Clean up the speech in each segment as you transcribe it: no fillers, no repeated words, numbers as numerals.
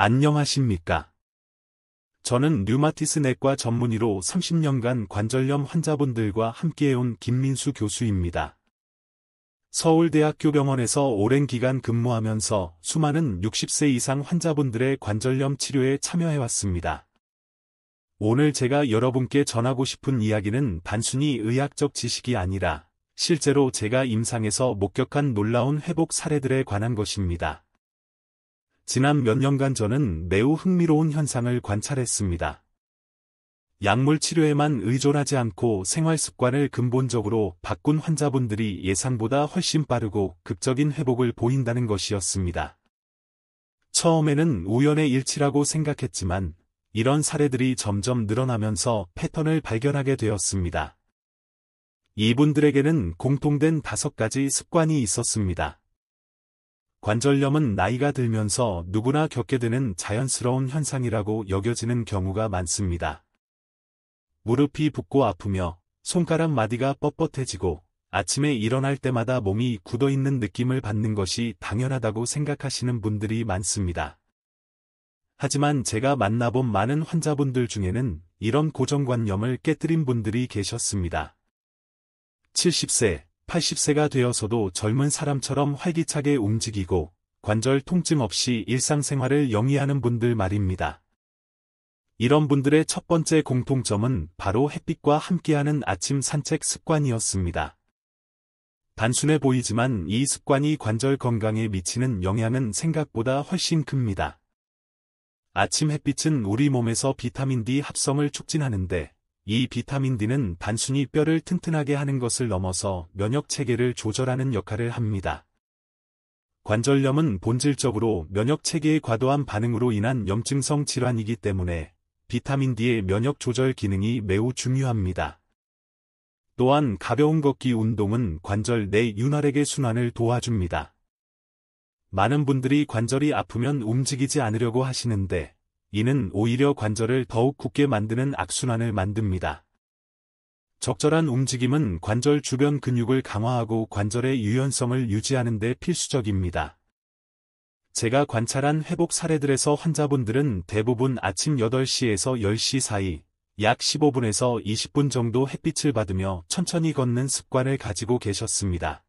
안녕하십니까? 저는 류마티스 내과 전문의로 30년간 관절염 환자분들과 함께해온 김민수 교수입니다. 서울대학교 병원에서 오랜 기간 근무하면서 수많은 60세 이상 환자분들의 관절염 치료에 참여해왔습니다. 오늘 제가 여러분께 전하고 싶은 이야기는 단순히 의학적 지식이 아니라 실제로 제가 임상에서 목격한 놀라운 회복 사례들에 관한 것입니다. 지난 몇 년간 저는 매우 흥미로운 현상을 관찰했습니다. 약물 치료에만 의존하지 않고 생활 습관을 근본적으로 바꾼 환자분들이 예상보다 훨씬 빠르고 극적인 회복을 보인다는 것이었습니다. 처음에는 우연의 일치라고 생각했지만 이런 사례들이 점점 늘어나면서 패턴을 발견하게 되었습니다. 이분들에게는 공통된 5가지 습관이 있었습니다. 관절염은 나이가 들면서 누구나 겪게 되는 자연스러운 현상이라고 여겨지는 경우가 많습니다. 무릎이 붓고 아프며 손가락 마디가 뻣뻣해지고 아침에 일어날 때마다 몸이 굳어있는 느낌을 받는 것이 당연하다고 생각하시는 분들이 많습니다. 하지만 제가 만나본 많은 환자분들 중에는 이런 고정관념을 깨뜨린 분들이 계셨습니다. 70세, 80세가 되어서도 젊은 사람처럼 활기차게 움직이고 관절 통증 없이 일상생활을 영위하는 분들 말입니다. 이런 분들의 첫 번째 공통점은 바로 햇빛과 함께하는 아침 산책 습관이었습니다. 단순해 보이지만 이 습관이 관절 건강에 미치는 영향은 생각보다 훨씬 큽니다. 아침 햇빛은 우리 몸에서 비타민 D 합성을 촉진하는데 이 비타민 D는 단순히 뼈를 튼튼하게 하는 것을 넘어서 면역 체계를 조절하는 역할을 합니다. 관절염은 본질적으로 면역 체계의 과도한 반응으로 인한 염증성 질환이기 때문에 비타민 D의 면역 조절 기능이 매우 중요합니다. 또한 가벼운 걷기 운동은 관절 내 윤활액의 순환을 도와줍니다. 많은 분들이 관절이 아프면 움직이지 않으려고 하시는데 이는 오히려 관절을 더욱 굳게 만드는 악순환을 만듭니다. 적절한 움직임은 관절 주변 근육을 강화하고 관절의 유연성을 유지하는 데 필수적입니다. 제가 관찰한 회복 사례들에서 환자분들은 대부분 아침 8시에서 10시 사이 약 15분에서 20분 정도 햇빛을 받으며 천천히 걷는 습관을 가지고 계셨습니다.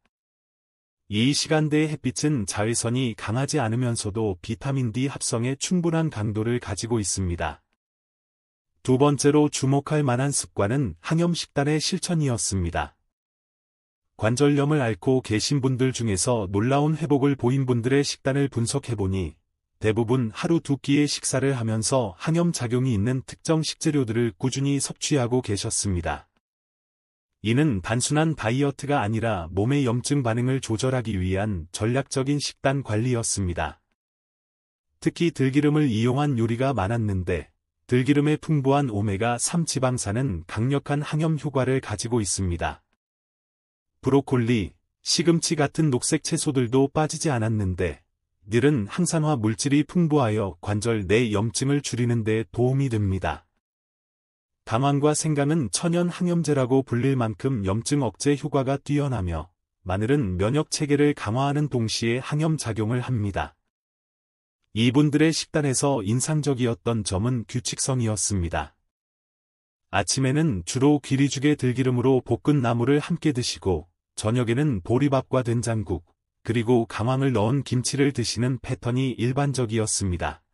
이 시간대의 햇빛은 자외선이 강하지 않으면서도 비타민 D 합성에 충분한 강도를 가지고 있습니다. 두 번째로 주목할 만한 습관은 항염식단의 실천이었습니다. 관절염을 앓고 계신 분들 중에서 놀라운 회복을 보인 분들의 식단을 분석해보니 대부분 하루 2끼의 식사를 하면서 항염작용이 있는 특정 식재료들을 꾸준히 섭취하고 계셨습니다. 이는 단순한 다이어트가 아니라 몸의 염증 반응을 조절하기 위한 전략적인 식단 관리였습니다. 특히 들기름을 이용한 요리가 많았는데 들기름의 풍부한 오메가3 지방산은 강력한 항염 효과를 가지고 있습니다. 브로콜리, 시금치 같은 녹색 채소들도 빠지지 않았는데 닐은 항산화 물질이 풍부하여 관절 내 염증을 줄이는 데 도움이 됩니다. 당황과 생강은 천연 항염제라고 불릴 만큼 염증 억제 효과가 뛰어나며 마늘은 면역 체계를 강화하는 동시에 항염 작용을 합니다. 이분들의 식단에서 인상적이었던 점은 규칙성이었습니다. 아침에는 주로 귀리죽에 들기름으로 볶은 나물을 함께 드시고 저녁에는 보리밥과 된장국, 그리고 강황을 넣은 김치를 드시는 패턴이 일반적이었습니다.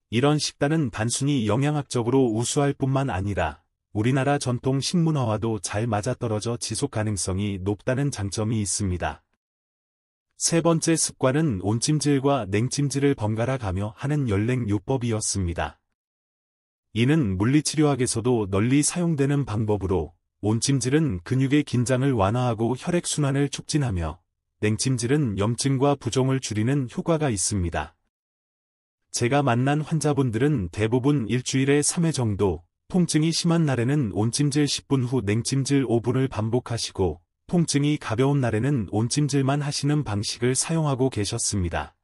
이런 식단은 단순히 영양학적으로 우수할 뿐만 아니라 우리나라 전통 식문화와도 잘 맞아떨어져 지속 가능성이 높다는 장점이 있습니다. 세 번째 습관은 온찜질과 냉찜질을 번갈아 가며 하는 연랭요법이었습니다. 이는 물리치료학에서도 널리 사용되는 방법으로 온찜질은 근육의 긴장을 완화하고 혈액순환을 촉진하며 냉찜질은 염증과 부종을 줄이는 효과가 있습니다. 제가 만난 환자분들은 대부분 일주일에 3회 정도, 통증이 심한 날에는 온찜질 10분 후 냉찜질 5분을 반복하시고 통증이 가벼운 날에는 온찜질만 하시는 방식을 사용하고 계셨습니다.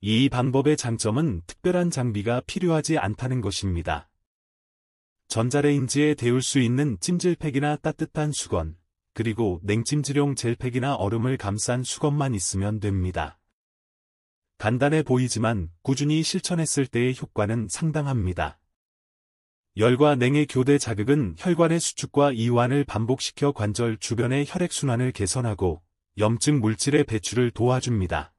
이 방법의 장점은 특별한 장비가 필요하지 않다는 것입니다. 전자레인지에 데울 수 있는 찜질팩이나 따뜻한 수건, 그리고 냉찜질용 젤팩이나 얼음을 감싼 수건만 있으면 됩니다. 간단해 보이지만 꾸준히 실천했을 때의 효과는 상당합니다. 열과 냉의 교대 자극은 혈관의 수축과 이완을 반복시켜 관절 주변의 혈액순환을 개선하고 염증 물질의 배출을 도와줍니다.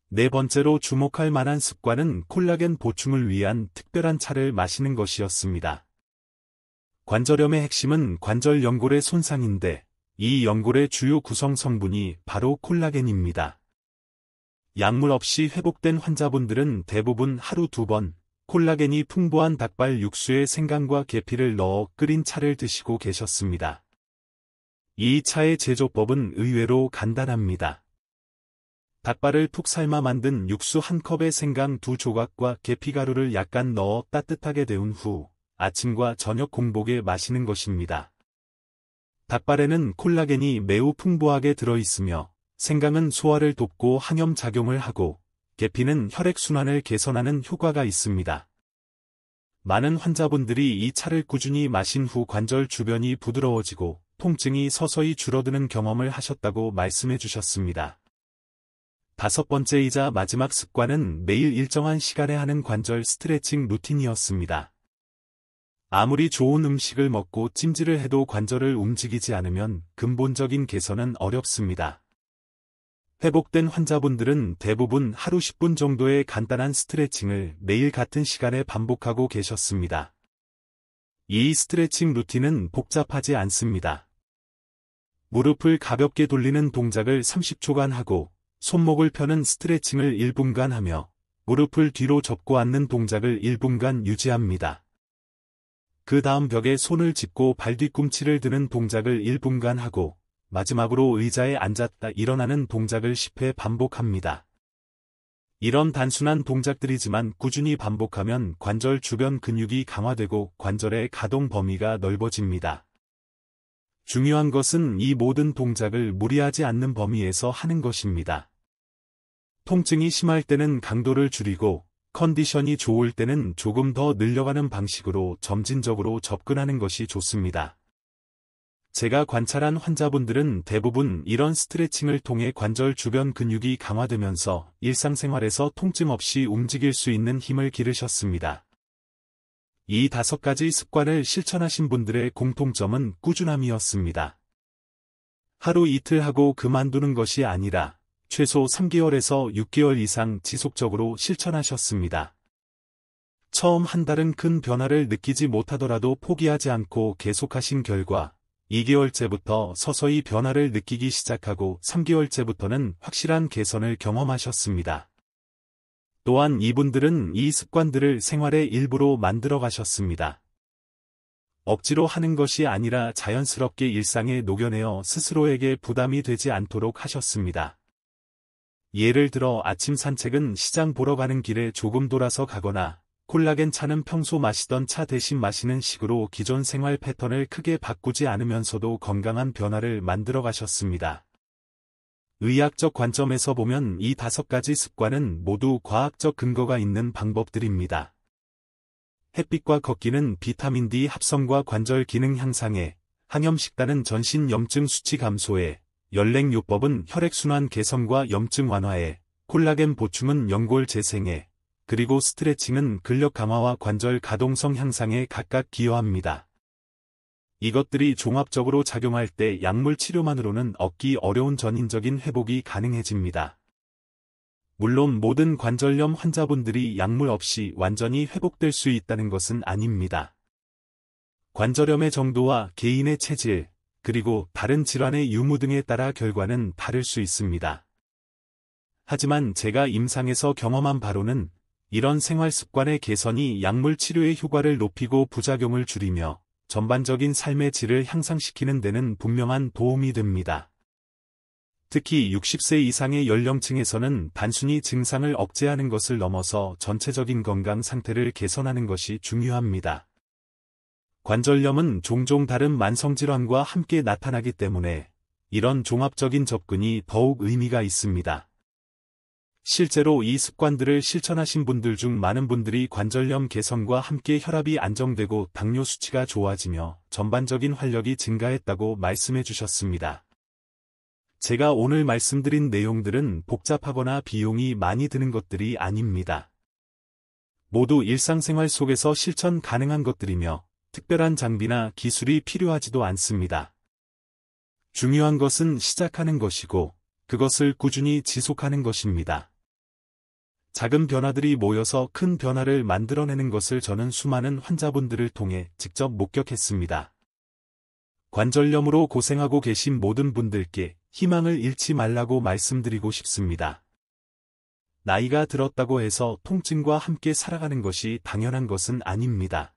네 번째로 주목할 만한 습관은 콜라겐 보충을 위한 특별한 차를 마시는 것이었습니다. 관절염의 핵심은 관절 연골의 손상인데 이 연골의 주요 구성 성분이 바로 콜라겐입니다. 약물 없이 회복된 환자분들은 대부분 하루 2번 콜라겐이 풍부한 닭발 육수에 생강과 계피를 넣어 끓인 차를 드시고 계셨습니다. 이 차의 제조법은 의외로 간단합니다. 닭발을 푹 삶아 만든 육수 1컵에 생강 2조각과 계피가루를 약간 넣어 따뜻하게 데운 후 아침과 저녁 공복에 마시는 것입니다. 닭발에는 콜라겐이 매우 풍부하게 들어있으며 생강은 소화를 돕고 항염 작용을 하고 계피는 혈액순환을 개선하는 효과가 있습니다. 많은 환자분들이 이 차를 꾸준히 마신 후 관절 주변이 부드러워지고 통증이 서서히 줄어드는 경험을 하셨다고 말씀해 주셨습니다. 다섯 번째이자 마지막 습관은 매일 일정한 시간에 하는 관절 스트레칭 루틴이었습니다. 아무리 좋은 음식을 먹고 찜질을 해도 관절을 움직이지 않으면 근본적인 개선은 어렵습니다. 회복된 환자분들은 대부분 하루 10분 정도의 간단한 스트레칭을 매일 같은 시간에 반복하고 계셨습니다. 이 스트레칭 루틴은 복잡하지 않습니다. 무릎을 가볍게 돌리는 동작을 30초간 하고 손목을 펴는 스트레칭을 1분간 하며 무릎을 뒤로 접고 앉는 동작을 1분간 유지합니다. 그 다음 벽에 손을 짚고 발 뒤꿈치를 드는 동작을 1분간 하고 마지막으로 의자에 앉았다 일어나는 동작을 10회 반복합니다. 이런 단순한 동작들이지만 꾸준히 반복하면 관절 주변 근육이 강화되고 관절의 가동 범위가 넓어집니다. 중요한 것은 이 모든 동작을 무리하지 않는 범위에서 하는 것입니다. 통증이 심할 때는 강도를 줄이고 컨디션이 좋을 때는 조금 더 늘려가는 방식으로 점진적으로 접근하는 것이 좋습니다. 제가 관찰한 환자분들은 대부분 이런 스트레칭을 통해 관절 주변 근육이 강화되면서 일상생활에서 통증 없이 움직일 수 있는 힘을 기르셨습니다. 이 5가지 습관을 실천하신 분들의 공통점은 꾸준함이었습니다. 하루 이틀 하고 그만두는 것이 아니라 최소 3개월에서 6개월 이상 지속적으로 실천하셨습니다. 처음 한 달은 큰 변화를 느끼지 못하더라도 포기하지 않고 계속하신 결과 2개월째부터 서서히 변화를 느끼기 시작하고 3개월째부터는 확실한 개선을 경험하셨습니다. 또한 이분들은 이 습관들을 생활의 일부로 만들어 가셨습니다. 억지로 하는 것이 아니라 자연스럽게 일상에 녹여내어 스스로에게 부담이 되지 않도록 하셨습니다. 예를 들어 아침 산책은 시장 보러 가는 길에 조금 돌아서 가거나 콜라겐 차는 평소 마시던 차 대신 마시는 식으로 기존 생활 패턴을 크게 바꾸지 않으면서도 건강한 변화를 만들어 가셨습니다. 의학적 관점에서 보면 이 5가지 습관은 모두 과학적 근거가 있는 방법들입니다. 햇빛과 걷기는 비타민 D 합성과 관절 기능 향상에, 항염식단은 전신 염증 수치 감소에, 연랭요법은 혈액순환 개선과 염증 완화에, 콜라겐 보충은 연골 재생에, 그리고 스트레칭은 근력 강화와 관절 가동성 향상에 각각 기여합니다. 이것들이 종합적으로 작용할 때 약물 치료만으로는 얻기 어려운 전인적인 회복이 가능해집니다. 물론 모든 관절염 환자분들이 약물 없이 완전히 회복될 수 있다는 것은 아닙니다. 관절염의 정도와 개인의 체질, 그리고 다른 질환의 유무 등에 따라 결과는 다를 수 있습니다. 하지만 제가 임상에서 경험한 바로는 이런 생활 습관의 개선이 약물 치료의 효과를 높이고 부작용을 줄이며 전반적인 삶의 질을 향상시키는 데는 분명한 도움이 됩니다. 특히 60세 이상의 연령층에서는 단순히 증상을 억제하는 것을 넘어서 전체적인 건강 상태를 개선하는 것이 중요합니다. 관절염은 종종 다른 만성질환과 함께 나타나기 때문에 이런 종합적인 접근이 더욱 의미가 있습니다. 실제로 이 습관들을 실천하신 분들 중 많은 분들이 관절염 개선과 함께 혈압이 안정되고 당뇨 수치가 좋아지며 전반적인 활력이 증가했다고 말씀해 주셨습니다. 제가 오늘 말씀드린 내용들은 복잡하거나 비용이 많이 드는 것들이 아닙니다. 모두 일상생활 속에서 실천 가능한 것들이며 특별한 장비나 기술이 필요하지도 않습니다. 중요한 것은 시작하는 것이고 그것을 꾸준히 지속하는 것입니다. 작은 변화들이 모여서 큰 변화를 만들어내는 것을 저는 수많은 환자분들을 통해 직접 목격했습니다. 관절염으로 고생하고 계신 모든 분들께 희망을 잃지 말라고 말씀드리고 싶습니다. 나이가 들었다고 해서 통증과 함께 살아가는 것이 당연한 것은 아닙니다.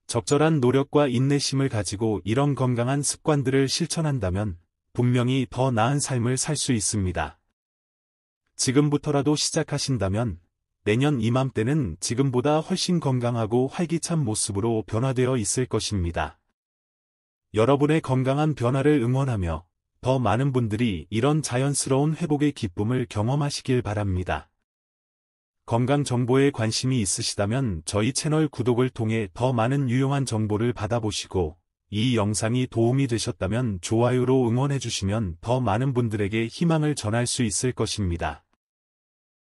적절한 노력과 인내심을 가지고 이런 건강한 습관들을 실천한다면 분명히 더 나은 삶을 살 수 있습니다. 지금부터라도 시작하신다면 내년 이맘때는 지금보다 훨씬 건강하고 활기찬 모습으로 변화되어 있을 것입니다. 여러분의 건강한 변화를 응원하며 더 많은 분들이 이런 자연스러운 회복의 기쁨을 경험하시길 바랍니다. 건강 정보에 관심이 있으시다면 저희 채널 구독을 통해 더 많은 유용한 정보를 받아보시고 이 영상이 도움이 되셨다면 좋아요로 응원해주시면 더 많은 분들에게 희망을 전할 수 있을 것입니다.